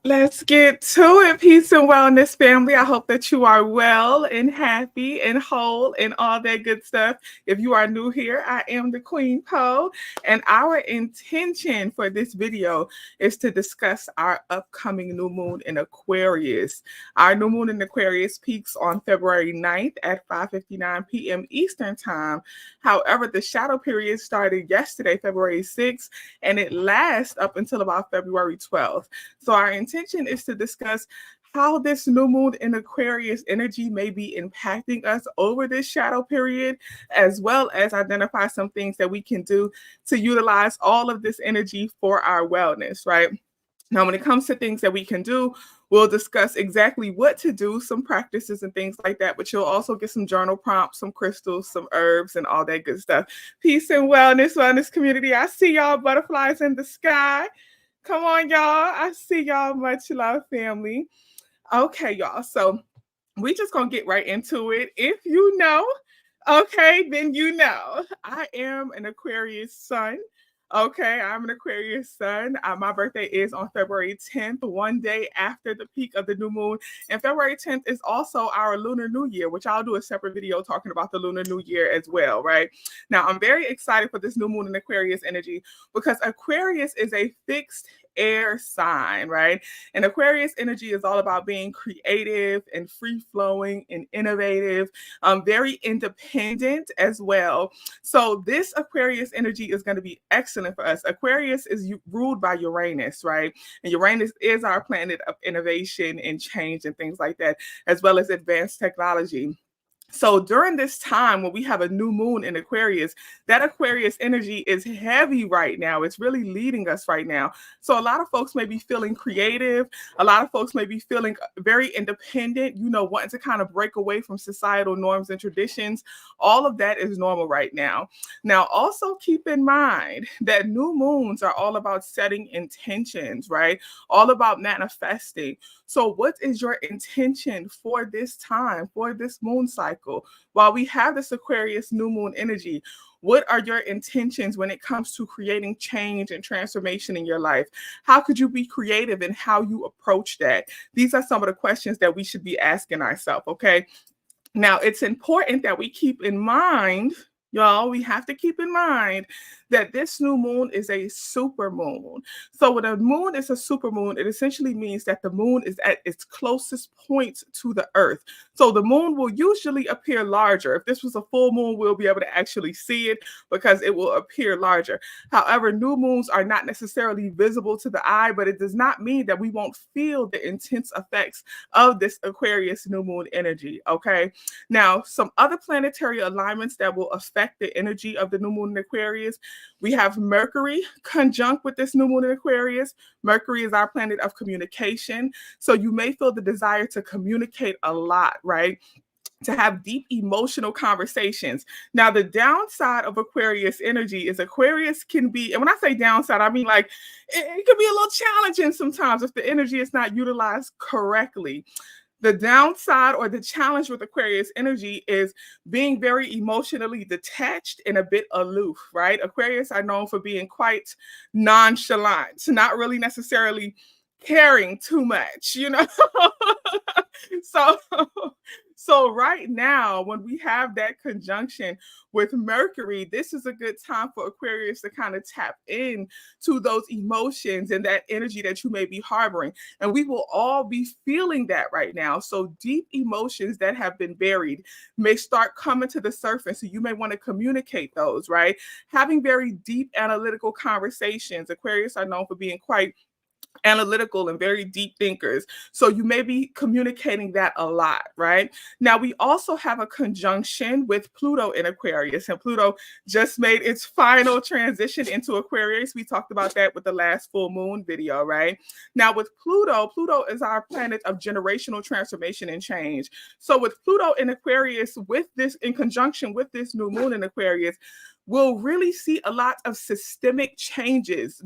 Let's get to it. Peace and wellness, family. I hope that you are well and happy and whole and all that good stuff. If you are new here, I am the Queen Poe, and our intention for this video is to discuss our upcoming new moon in Aquarius. Our new moon in Aquarius peaks on February 9th at 5:59 p.m. Eastern Time. However, the shadow period started yesterday, February 6th, and it lasts up until about February 12th. So our intention is to discuss how this new moon in Aquarius energy may be impacting us over this shadow period, as well as identify some things that we can do to utilize all of this energy for our wellness, right? Now, when it comes to things that we can do, we'll discuss exactly what to do, some practices and things like that, but you'll also get some journal prompts, some crystals, some herbs, and all that good stuff. Peace and wellness community. I see y'all butterflies in the sky. Come on, y'all. I see y'all. Much love, family. Okay, y'all. So we just gonna get right into it. If you know, okay, then you know. I am an Aquarius sun. Okay, I'm an Aquarius sun. My birthday is on February 10th, one day after the peak of the new moon. And February 10th is also our Lunar New Year, which I'll do a separate video talking about the Lunar New Year as well, right? Now, I'm very excited for this new moon in Aquarius energy because Aquarius is a fixed air sign, right? And Aquarius energy is all about being creative and free flowing and innovative, very independent as well. So this Aquarius energy is going to be excellent for us. Aquarius is ruled by Uranus, right? And Uranus is our planet of innovation and change and things like that, as well as advanced technology. So during this time when we have a new moon in Aquarius, that Aquarius energy is heavy right now. It's really leading us right now. So a lot of folks may be feeling creative. A lot of folks may be feeling very independent, wanting to kind of break away from societal norms and traditions. All of that is normal right now. Now, also keep in mind that new moons are all about setting intentions, right? All about manifesting. So what is your intention for this time, for this moon cycle? While we have this Aquarius new moon energy, what are your intentions when it comes to creating change and transformation in your life? How could you be creative in how you approach that? These are some of the questions that we should be asking ourselves, okay? Now, it's important that we keep in mind, y'all, we have to keep in mind that this new moon is a super moon. So when a moon is a super moon, it essentially means that the moon is at its closest point to the earth. So the moon will usually appear larger. If this was a full moon, we'll be able to actually see it because it will appear larger. However, new moons are not necessarily visible to the eye, but it does not mean that we won't feel the intense effects of this Aquarius new moon energy, okay? Now, some other planetary alignments that will affect the energy of the new moon in Aquarius. We have Mercury conjunct with this new moon in Aquarius. Mercury is our planet of communication. So you may feel the desire to communicate a lot, right? To have deep emotional conversations. Now, the downside of Aquarius energy is Aquarius can be, and when I say downside, I mean like it can be a little challenging sometimes if the energy is not utilized correctly. The downside or the challenge with Aquarius energy is being very emotionally detached and a bit aloof, right? Aquarius are known for being quite nonchalant, not really necessarily caring too much, so so right now when we have that conjunction with Mercury, this is a good time for Aquarius to kind of tap in to those emotions and that energy that you may be harboring, and we will all be feeling that right now. So deep emotions that have been buried may start coming to the surface, so you may want to communicate those, right? Having very deep analytical conversations. Aquarius are known for being quite analytical and very deep thinkers. So you may be communicating that a lot, right? Now, we also have a conjunction with Pluto in Aquarius, and Pluto just made its final transition into Aquarius. We talked about that with the last full moon video, right? Now, with Pluto, Pluto is our planet of generational transformation and change. So with Pluto in Aquarius, with this in conjunction with this new moon in Aquarius, we'll really see a lot of systemic changes,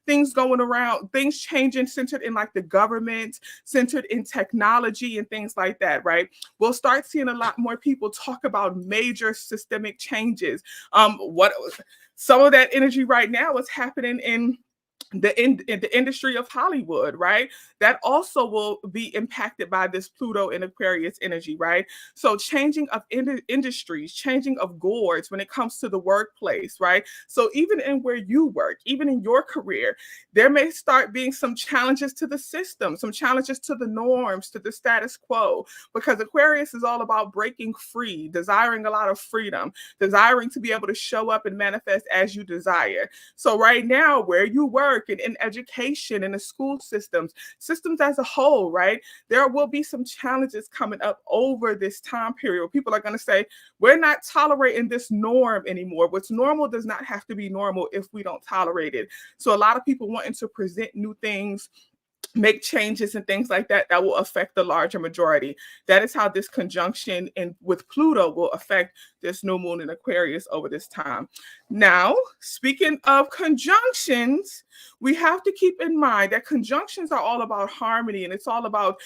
things going around, things changing, centered in like the government, centered in technology and things like that, right? We'll start seeing a lot more people talk about major systemic changes. What some of that energy right now is happening in in the industry of Hollywood, right? That also will be impacted by this Pluto and Aquarius energy, right? So changing of industries, changing of goals when it comes to the workplace, right? So even in where you work, even in your career, there may start being some challenges to the system, some challenges to the norms, to the status quo, because Aquarius is all about breaking free, desiring a lot of freedom, desiring to be able to show up and manifest as you desire. So right now, where you work and in education and the school systems as a whole, right, there will be some challenges coming up over this time period. People are going to say, we're not tolerating this norm anymore. What's normal does not have to be normal if we don't tolerate it. So a lot of people wanting to present new things, make changes and things like that that will affect the larger majority. That is how this conjunction in with Pluto will affect this new moon in Aquarius over this time. Now, speaking of conjunctions, we have to keep in mind that conjunctions are all about harmony, and it's all about,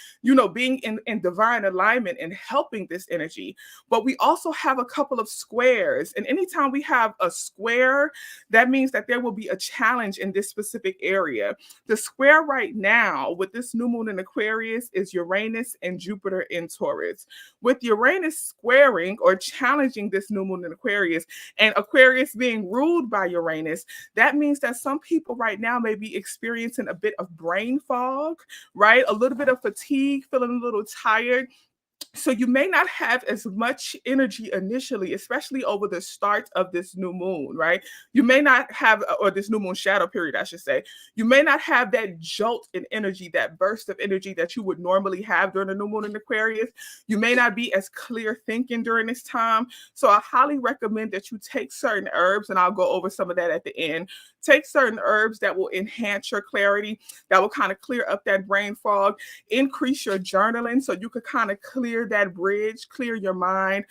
being in divine alignment and helping this energy. But we also have a couple of squares, and anytime we have a square, that means that there will be a challenge in this specific area. The square right now with this new moon in Aquarius is Uranus and Jupiter in Taurus. With Uranus squaring or challenging this new moon in Aquarius, and Aquarius being ruled by Uranus, that means that some people right now may be experiencing a bit of brain fog, right? A little bit of fatigue, feeling a little tired. So you may not have as much energy initially, especially over the start of this new moon, right? You may not have, or this new moon shadow period, I should say, you may not have that jolt in energy, that burst of energy that you would normally have during the new moon in Aquarius. You may not be as clear thinking during this time. So I highly recommend that you take certain herbs, and I'll go over some of that at the end. Take certain herbs that will enhance your clarity, that will kind of clear up that brain fog, increase your journaling so you could kind of clear that bridge, clear your mind.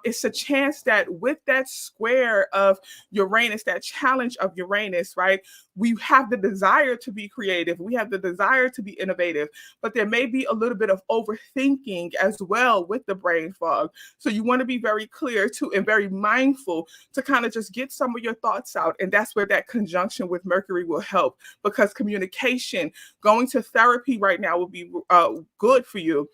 It's a chance that with that square of Uranus, that challenge of Uranus, right? We have the desire to be creative. We have the desire to be innovative, but there may be a little bit of overthinking as well with the brain fog. So you want to be very clear too and very mindful to kind of just get some of your thoughts out. And that's where that conjunction with Mercury will help, because communication, going to therapy right now will be good for you.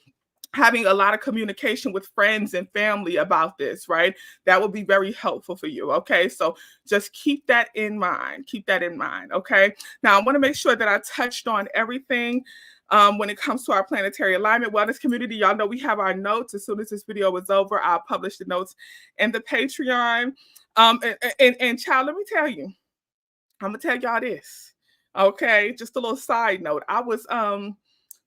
Having a lot of communication with friends and family about this, right? That will be very helpful for you. Okay. So just keep that in mind. Keep that in mind. Okay. Now, I want to make sure that I touched on everything when it comes to our planetary alignment wellness community. Y'all know we have our notes. As soon as this video is over, I'll publish the notes in the Patreon. And child, let me tell you, I'm going to tell y'all this. Okay. Just a little side note. I was,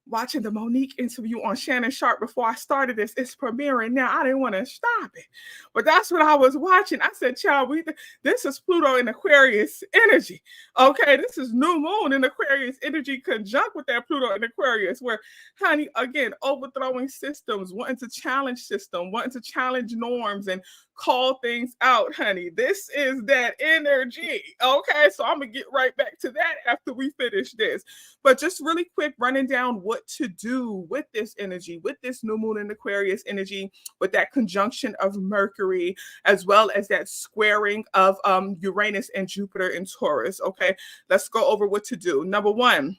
watching the Monique interview on Shannon Sharp before I started this. It's premiering now. I didn't want to stop it, but that's what I was watching. I said, "Child, this is Pluto in Aquarius energy. Okay, this is new moon in Aquarius energy conjunct with that Pluto in Aquarius, where, honey, again, overthrowing systems, wanting to challenge system, wanting to challenge norms and call things out, honey. This is that energy. Okay, so I'm gonna get right back to that after we finish this. But just really quick, running down what to do with this energy, with this new moon in Aquarius energy, with that conjunction of Mercury, as well as that squaring of Uranus and Jupiter in Taurus. Okay, let's go over what to do. Number one,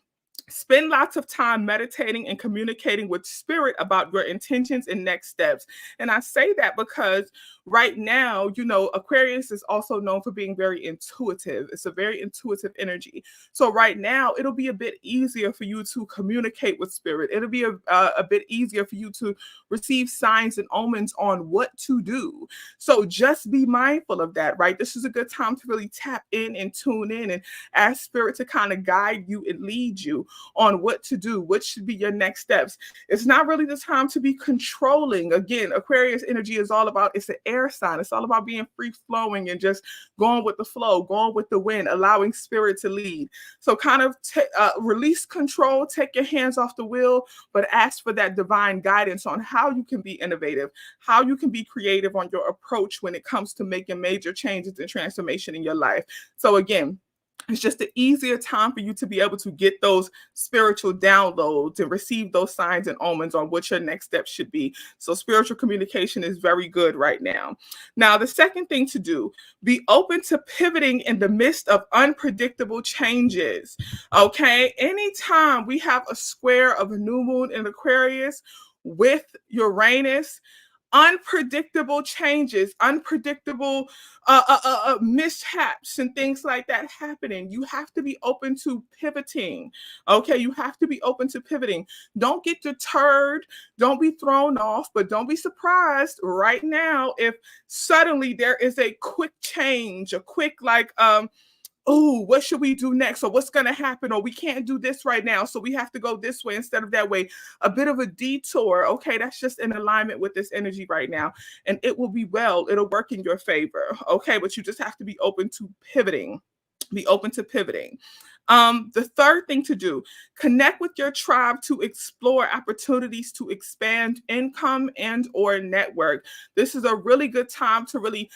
spend lots of time meditating and communicating with spirit about your intentions and next steps. And I say that because right now, Aquarius is also known for being very intuitive. It's a very intuitive energy. So right now, it'll be a bit easier for you to communicate with spirit. It'll be a bit easier for you to receive signs and omens on what to do. So just be mindful of that, right? This is a good time to really tap in and tune in and ask spirit to kind of guide you and lead you on what to do, what should be your next steps. It's not really the time to be controlling. Again, Aquarius energy is all about, it's an air sign. It's all about being free flowing and just going with the flow, going with the wind, allowing spirit to lead. So kind of release control, take your hands off the wheel, but ask for that divine guidance on how you can be innovative, how you can be creative on your approach when it comes to making major changes and transformation in your life. So again, It's just an easier time for you to be able to get those spiritual downloads and receive those signs and omens on what your next step should be. So, spiritual communication is very good right now. Now, the second thing to do, be open to pivoting in the midst of unpredictable changes. Okay. Anytime we have a square of a new moon in Aquarius with Uranus, unpredictable changes, unpredictable mishaps, and things like that happening. You have to be open to pivoting. Okay, you have to be open to pivoting. Don't get deterred. Don't be thrown off, but don't be surprised right now if suddenly there is a quick change, a quick oh, what should we do next? Or what's going to happen? Or we can't do this right now. So we have to go this way instead of that way. A bit of a detour. Okay. That's just in alignment with this energy right now. And it will be well. It'll work in your favor. Okay. But you just have to be open to pivoting. Be open to pivoting. The third thing to do, connect with your tribe to explore opportunities to expand income and or network. This is a really good time to really,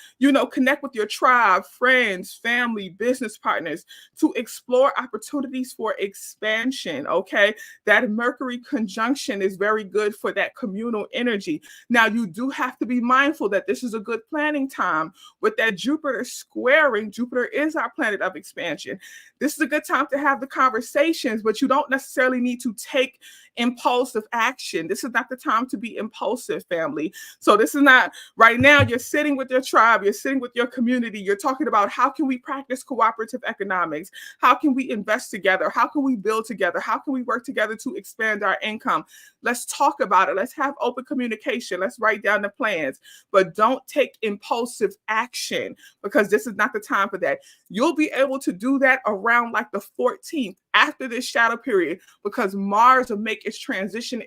connect with your tribe, friends, family, business partners to explore opportunities for expansion. Okay. That Mercury conjunction is very good for that communal energy. Now, you do have to be mindful that this is a good planning time with that Jupiter squaring. Jupiter is our planet of expansion. This is a good time to have the conversations, but you don't necessarily need to take impulsive action. This is not the time to be impulsive, family. So this is not right now. You're sitting with your tribe, you're sitting with your community, you're talking about how can we practice cooperative economics? How can we invest together? How can we build together? How can we work together to expand our income? Let's talk about it. Let's have open communication. Let's write down the plans, but don't take impulsive action because this is not the time for that. You'll be able to do that around like the 14th after this shadow period because Mars will make its transition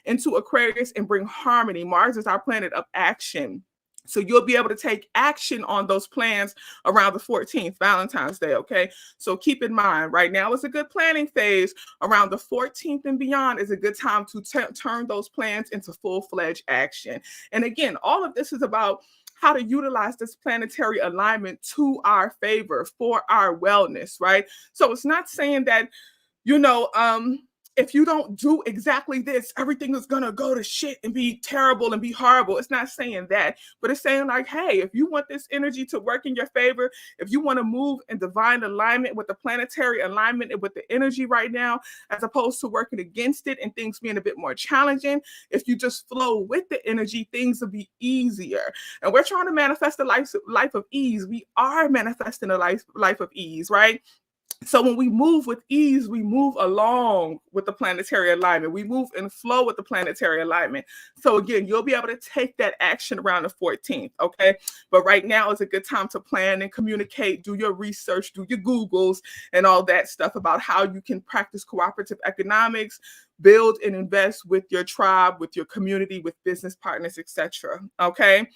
into Aquarius and bring harmony. Mars is our planet of action. So you'll be able to take action on those plans around the 14th, Valentine's Day, okay? So keep in mind, right now is a good planning phase. Around the 14th and beyond is a good time to turn those plans into full-fledged action. And again, all of this is about how to utilize this planetary alignment to our favor for our wellness, right? So it's not saying that, you know, if you don't do exactly this, everything is gonna go to shit and be terrible and be horrible. It's not saying that, but it's saying like, hey, if you want this energy to work in your favor, if you want to move in divine alignment with the planetary alignment and with the energy right now, as opposed to working against it and things being a bit more challenging, if you just flow with the energy, things will be easier. And we're trying to manifest a life of ease. We are manifesting a life of ease, right? So when we move with ease, we move along with the planetary alignment. We move and flow with the planetary alignment. So again, you'll be able to take that action around the 14th, okay? But right now is a good time to plan and communicate, do your research, do your Googles and all that stuff about how you can practice cooperative economics, build and invest with your tribe, with your community, with business partners, etc. Okay?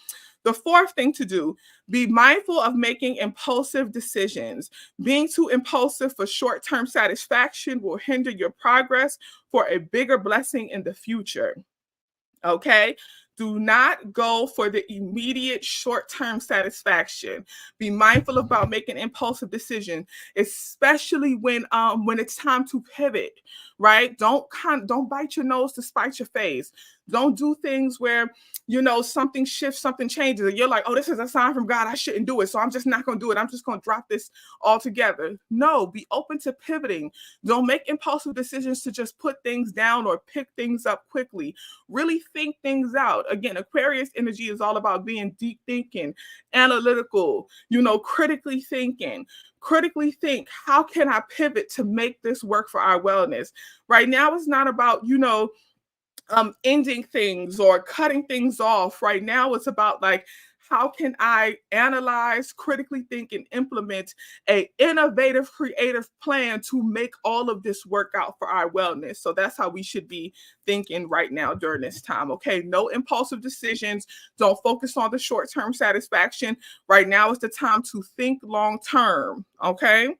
The fourth thing to do, be mindful of making impulsive decisions. Being too impulsive for short-term satisfaction will hinder your progress for a bigger blessing in the future. Okay? Do not go for the immediate short-term satisfaction. Be mindful about making impulsive decisions, especially when it's time to pivot, right? Don't bite your nose to spite your face. Don't do things where something shifts, something changes, and you're like, oh, this is a sign from God. I shouldn't do it. So I'm just not gonna do it. I'm just gonna drop this altogether. No, be open to pivoting. Don't make impulsive decisions to just put things down or pick things up quickly. Really think things out. Again, Aquarius energy is all about being deep thinking, analytical, critically thinking. Critically think, how can I pivot to make this work for our wellness? Right now, it's not about, ending things or cutting things off. Right now, it's about like, how can I analyze, critically think, and implement a innovative, creative plan to make all of this work out for our wellness? So that's how we should be thinking right now during this time. Okay, no impulsive decisions. Don't focus on the short-term satisfaction. Right now is the time to think long-term. Okay.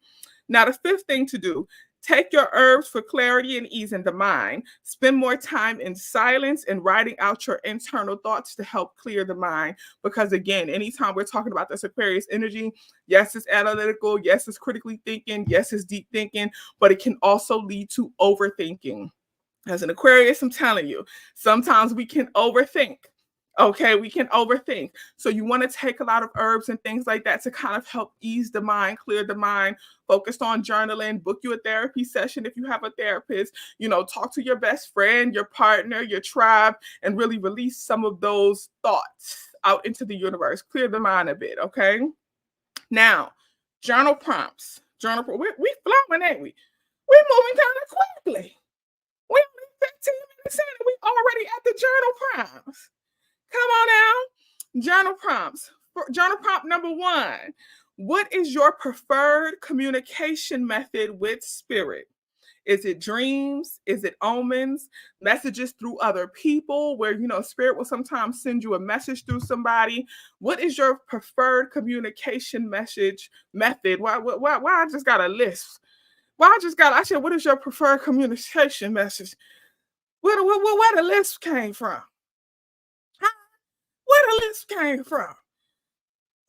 Now, the fifth thing to do, Take your herbs for clarity and ease in the mind. Spend more time in silence and writing out your internal thoughts to help clear the mind. Because again, anytime we're talking about this Aquarius energy, yes, it's analytical, yes, it's critically thinking, yes, it's deep thinking, but it can also lead to overthinking. As an Aquarius, I'm telling you, sometimes we can overthink. Okay, we can overthink. So you want to take a lot of herbs and things like that to kind of help ease the mind, clear the mind, focused on journaling, book you a therapy session if you have a therapist, talk to your best friend, your partner, your tribe, and really release some of those thoughts out into the universe. Clear the mind a bit, okay? Now, journal prompts. We flowing, ain't we? We're moving kind of quickly. We only 15 minutes in and we already at the journal prompts. Come on now. Journal prompts. Journal prompt number 1. What is your preferred communication method with spirit? Is it dreams? Is it omens? Messages through other people where, spirit will sometimes send you a message through somebody? What is your preferred communication message method? Why I just got a list? I said, what is your preferred communication message? Where the list came from? Where the list came from?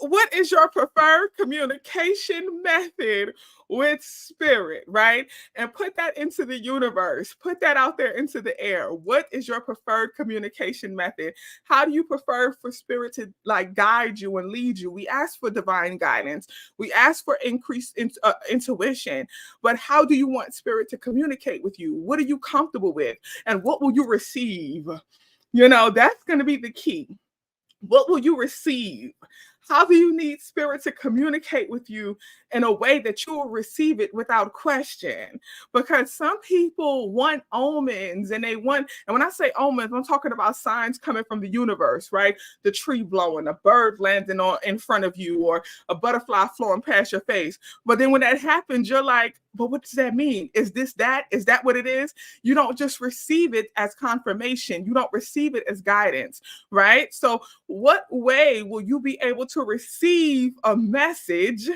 What is your preferred communication method with spirit, right? And put that into the universe. Put that out there into the air. What is your preferred communication method? How do you prefer for spirit to guide you and lead you? We ask for divine guidance. We ask for increased intuition. But how do you want spirit to communicate with you? What are you comfortable with? And what will you receive? That's going to be the key. What will you receive? How do you need spirit to communicate with you in a way that you will receive it without question? Because some people want omens and and when I say omens, I'm talking about signs coming from the universe, right? The tree blowing, a bird landing in front of you, or a butterfly flowing past your face. But then when that happens, you're like, but what does that mean? Is this that? Is that what it is? You don't just receive it as confirmation. You don't receive it as guidance, right? So what way will you be able to receive a message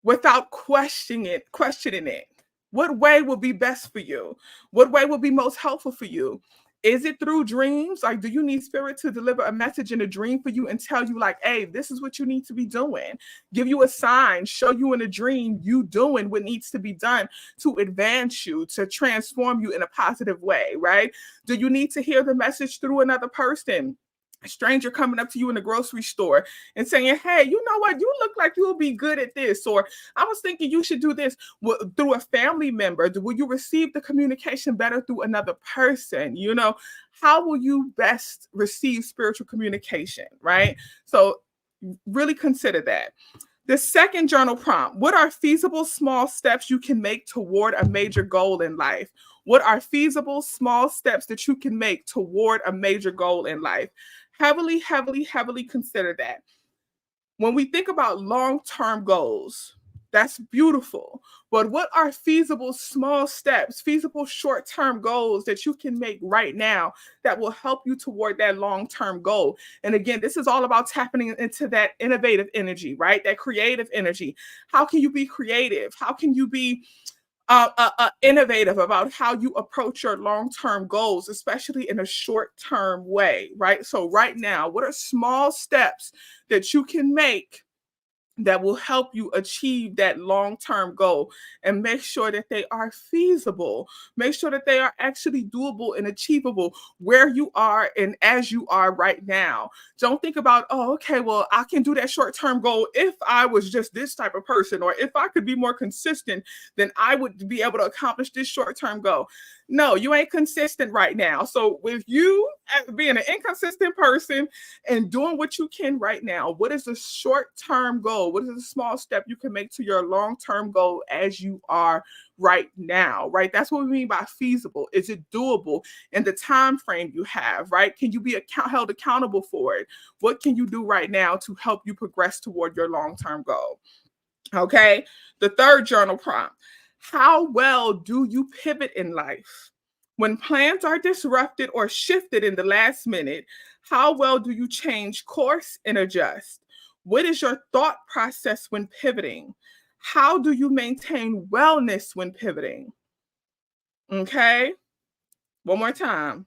without questioning it? What way will be best for you? What way will be most helpful for you? Is it through dreams? Do you need spirit to deliver a message in a dream for you and tell you hey, this is what you need to be doing? Give you a sign, show you in a dream you doing what needs to be done to advance you, to transform you in a positive way, right? Do you need to hear the message through another person? A stranger coming up to you in the grocery store and saying, hey, you know what? You look like you'll be good at this. Or I was thinking you should do this through a family member. Will you receive the communication better through another person? How will you best receive spiritual communication, right? So really consider that. The second journal prompt: what are feasible small steps you can make toward a major goal in life? What are feasible small steps that you can make toward a major goal in life? Heavily, heavily, heavily consider that. When we think about long-term goals, that's beautiful. But what are feasible small steps, feasible short-term goals that you can make right now that will help you toward that long-term goal? And again, this is all about tapping into that innovative energy, right? That creative energy. How can you be creative? How can you be innovative about how you approach your long-term goals, especially in a short-term way, right? So right now, what are small steps that you can make that will help you achieve that long-term goal, and make sure that they are feasible, make sure that they are actually doable and achievable where you are and as you are right now. Don't think about, oh, okay, well, I can do that short-term goal if I was just this type of person, or if I could be more consistent, then I would be able to accomplish this short-term goal. No, you ain't consistent right now. So with you being an inconsistent person and doing what you can right now, what is the short-term goal? What is the small step you can make to your long-term goal as you are right now, right? That's what we mean by feasible. Is it doable in the time frame you have, right? Can you be held accountable for it? What can you do right now to help you progress toward your long-term goal? Okay. The third journal prompt: how well do you pivot in life? When plans are disrupted or shifted in the last minute, how well do you change course and adjust? What is your thought process when pivoting? How do you maintain wellness when pivoting? Okay, one more time.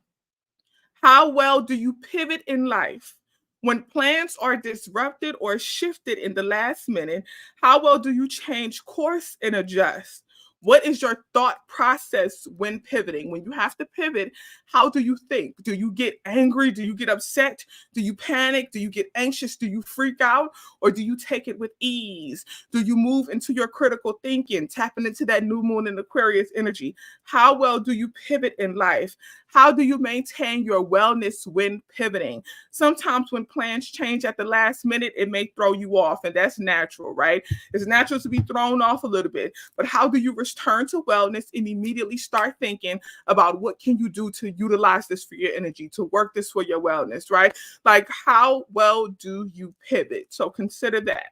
How well do you pivot in life? When plans are disrupted or shifted in the last minute, how well do you change course and adjust? What is your thought process when pivoting? When you have to pivot, how do you think? Do you get angry? Do you get upset? Do you panic? Do you get anxious? Do you freak out? Or do you take it with ease? Do you move into your critical thinking, tapping into that new moon and Aquarius energy? How well do you pivot in life? How do you maintain your wellness when pivoting? Sometimes when plans change at the last minute, it may throw you off, and that's natural, right? It's natural to be thrown off a little bit, but how do you return to wellness and immediately start thinking about what can you do to utilize this for your energy, to work this for your wellness, right? Like, how well do you pivot? So consider that.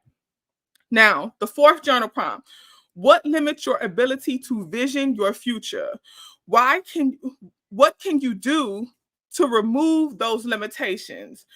Now, the fourth journal prompt: what limits your ability to vision your future? Why can What can you do to remove those limitations?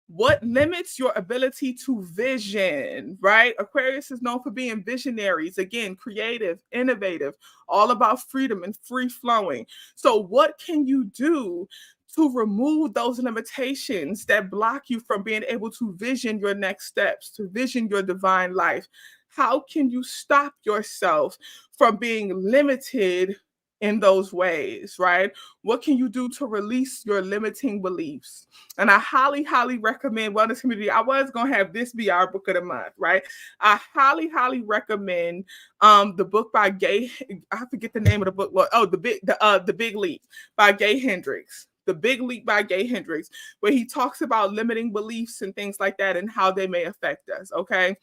What limits your ability to vision, right? Aquarius is known for being visionaries, again, creative, innovative, all about freedom and free flowing. So, what can you do to remove those limitations that block you from being able to vision your next steps, to vision your divine life? How can you stop yourself from being limited in those ways, right? What can you do to release your limiting beliefs? And I highly, highly recommend Wellness Community. I was gonna have this be our book of the month, right? I highly, highly recommend the book by Gay. I forget the name of the book. Well, oh, the Big Leap by Gay Hendricks. The Big Leap by Gay Hendricks, where he talks about limiting beliefs and things like that and how they may affect us. Okay.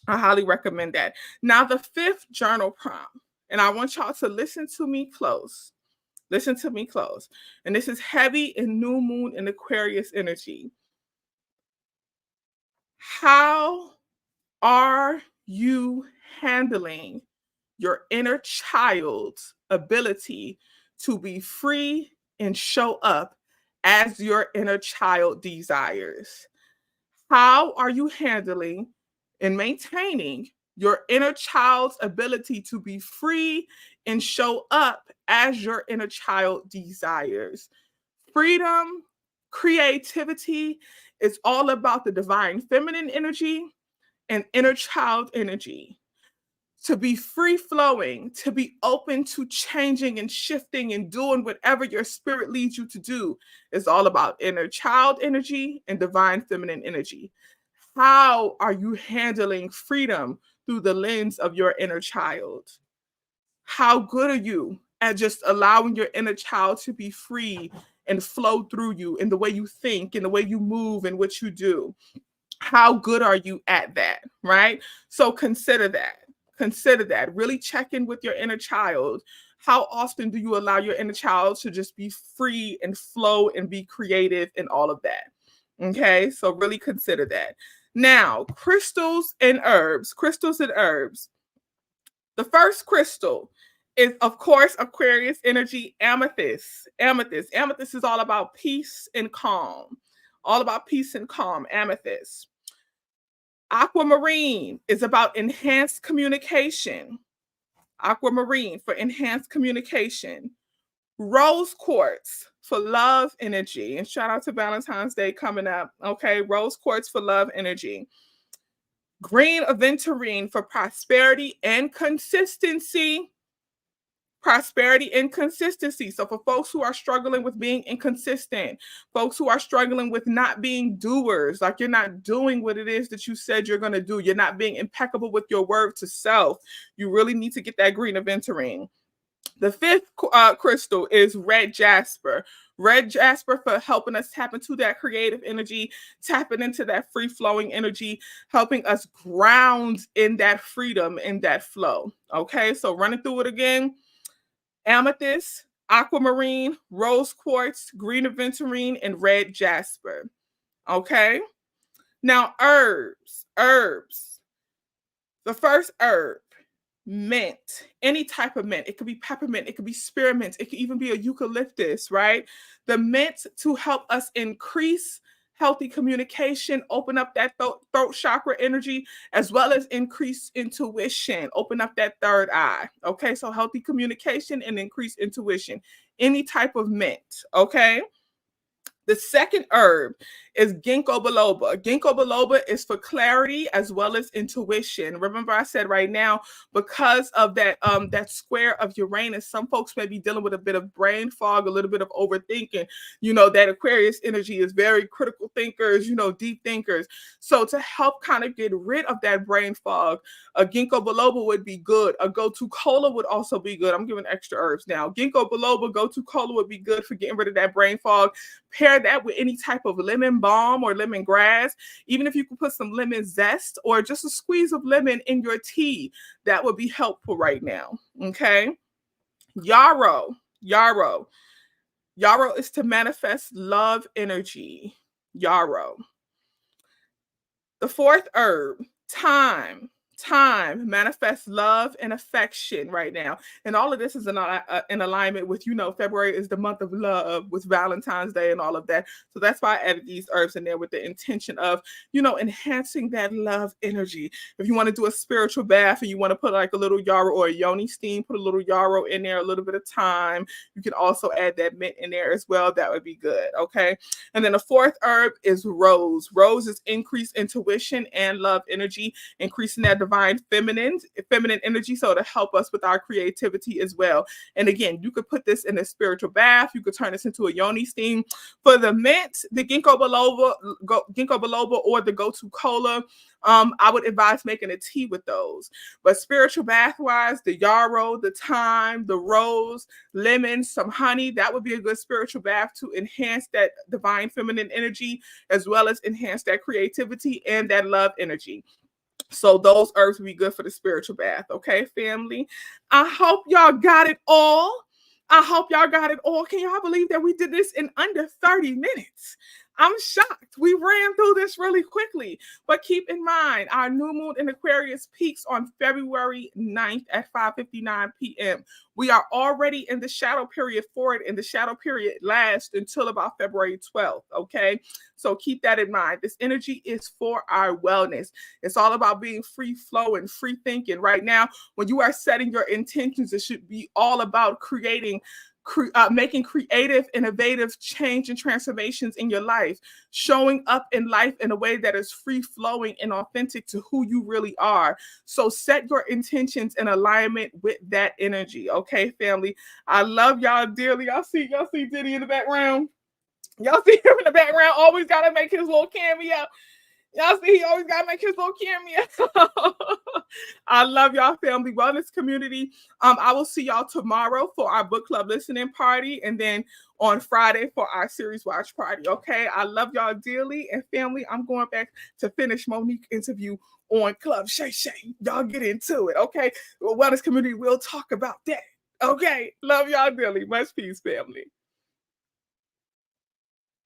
I highly recommend that. Now, the fifth journal prompt, and I want y'all to listen to me close. Listen to me close. And this is heavy in new moon and Aquarius energy. How are you handling your inner child's ability to be free and show up as your inner child desires? How are you handling and maintaining your inner child's ability to be free and show up as your inner child desires? Freedom, creativity is all about the divine feminine energy and inner child energy. To be free flowing, to be open to changing and shifting and doing whatever your spirit leads you to do is all about inner child energy and divine feminine energy. How are you handling freedom through the lens of your inner child? How good are you at just allowing your inner child to be free and flow through you in the way you think, in the way you move, and what you do? How good are you at that, right? So consider that. Consider that. Really check in with your inner child. How often do you allow your inner child to just be free and flow and be creative and all of that? Okay, so really consider that. Now, crystals and herbs. Crystals and herbs. The first crystal is, of course, Aquarius energy, amethyst. Amethyst. Amethyst is all about peace and calm. All about peace and calm. Amethyst. Aquamarine is about enhanced communication. Aquamarine for enhanced communication. Rose quartz for love energy. And shout out to Valentine's Day coming up. Okay, rose quartz for love energy. Green aventurine for prosperity and consistency. Prosperity and consistency. So, for folks who are struggling with being inconsistent, folks who are struggling with not being doers, like you're not doing what it is that you said you're going to do, you're not being impeccable with your word to self, you really need to get that green aventurine. The fifth crystal is red jasper. Red jasper for helping us tap into that creative energy, tapping into that free flowing energy, helping us ground in that freedom, in that flow. Okay, so running through it again: amethyst, aquamarine, rose quartz, green aventurine, and red jasper. Okay, now herbs. Herbs. The first herb, mint, any type of mint. It could be peppermint, it could be spearmint, it could even be a eucalyptus, right? The mint to help us increase healthy communication, open up that throat chakra energy, as well as increase intuition, open up that third eye. Okay, so healthy communication and increased intuition. Any type of mint. Okay. The second herb is ginkgo biloba. Ginkgo biloba is for clarity as well as intuition. Remember, I said right now, because of that square of Uranus, some folks may be dealing with a bit of brain fog, a little bit of overthinking. You know, that Aquarius energy is very critical thinkers, you know, deep thinkers. So to help kind of get rid of that brain fog, a ginkgo biloba would be good. A go-to cola would also be good. I'm giving extra herbs now. Ginkgo biloba, go-to cola would be good for getting rid of that brain fog. Pair that with any type of lemon balm or lemongrass. Even if you could put some lemon zest or just a squeeze of lemon in your tea, that would be helpful right now. Okay. Yarrow. Yarrow. Yarrow is to manifest love energy. Yarrow. The fourth herb, thyme. Thyme manifests love and affection right now. And all of this is in alignment with, you know, February is the month of love with Valentine's Day and all of that. So that's why I added these herbs in there with the intention of, you know, enhancing that love energy. If you want to do a spiritual bath and you want to put like a little yarrow or a yoni steam, put a little yarrow in there, a little bit of thyme. You can also add that mint in there as well. That would be good. Okay. And then the fourth herb is rose. Rose is increased intuition and love energy, increasing that divine feminine energy, so to help us with our creativity as well. And again, you could put this in a spiritual bath. You could turn this into a yoni steam. For the mint, the ginkgo biloba or the go-to cola, I would advise making a tea with those. But spiritual bath-wise, the yarrow, the thyme, the rose, lemon, some honey, that would be a good spiritual bath to enhance that divine feminine energy, as well as enhance that creativity and that love energy. So those herbs will be good for the spiritual bath. Okay, family. I hope y'all got it all. I hope y'all got it all. Can y'all believe that we did this in under 30 minutes? I'm shocked. We ran through this really quickly. But keep in mind, our new moon in Aquarius peaks on February 9th at 5:59 p.m. We are already in the shadow period for it, and the shadow period lasts until about February 12th. Okay. So keep that in mind. This energy is for our wellness. It's all about being free flowing, free thinking. Right now, when you are setting your intentions, it should be all about making creative, innovative change and transformations in your life, showing up in life in a way that is free flowing and authentic to who you really are. So set your intentions in alignment with that energy. Okay, family. I love y'all dearly. Y'all see Diddy in the background. Y'all see him in the background. Always gotta make his little cameo. Y'all see, he always got to make his little cameo. I love y'all, family wellness community. I will see y'all tomorrow for our book club listening party, and then on Friday for our series watch party. Okay, I love y'all dearly, and family, I'm going back to finish Monique's interview on Club Shay Shay. Y'all get into it. Okay, wellness community, we'll talk about that. Okay, love y'all dearly. Much peace, family.